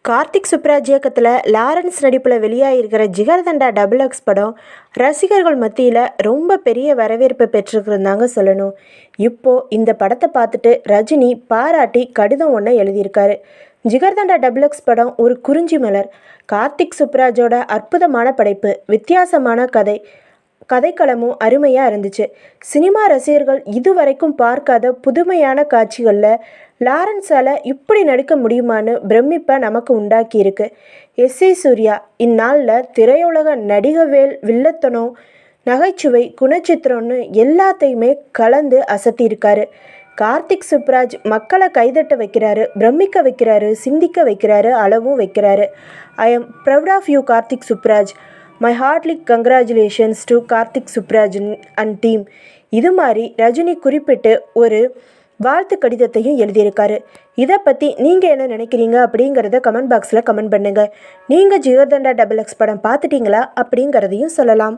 கார்த்திக் சுப்ராஜ் இயக்கத்தில் லாரன்ஸ் நடிப்பில் வெளியாகிருக்கிற jigarthanda double X படம் ரசிகர்கள் மத்தியில் ரொம்ப பெரிய வரவேற்பை பெற்றிருக்கிறதாங்க சொல்லணும். இப்போது இந்த படத்தை பார்த்துட்டு ரஜினி பாராட்டி கடிதம் ஒன்று எழுதியிருக்காரு. ஜிகர்தண்டா டபுள் எக்ஸ் படம் ஒரு குறிஞ்சி மலர். கார்த்திக் சுப்ராஜோட அற்புதமான படைப்பு, வித்தியாசமான கதைக்களமும் அருமையாக இருந்துச்சு. சினிமா ரசிகர்கள் இதுவரைக்கும் பார்க்காத புதுமையான காட்சிகளில் லாரன்ஸால் இப்படி நடிக்க முடியுமான்னு பிரமிப்பை நமக்கு உண்டாக்கியிருக்கு. எஸ்.ஏ. சூர்யா இந்நாளில் திரையுலக நடிகவேல் வில்லத்தனம், நகைச்சுவை, குணச்சித்திரம்னு எல்லாத்தையுமே கலந்து அசத்தியிருக்காரு. கார்த்திக் சுப்ராஜ் மக்களை கைதட்ட வைக்கிறாரு, பிரமிக்க வைக்கிறாரு, சிந்திக்க வைக்கிறாரு, அளவும் வைக்கிறாரு. I am proud of you Karthik Subbaraj. My heartly congratulations to Karthik Subbaraj and team. இது மாதிரி ரஜினி குறிப்பிட்டு ஒரு வாழ்த்து கடிதத்தையும் எழுதியிருக்காரு. இதை பற்றி நீங்கள் என்ன நினைக்கிறீங்க அப்படிங்கிறத கமெண்ட் பாக்ஸில் கமெண்ட் பண்ணுங்கள். நீங்கள் ஜிகர்தண்டா டபுள் எக்ஸ் படம் பார்த்துட்டீங்களா அப்படிங்கிறதையும் சொல்லலாம்.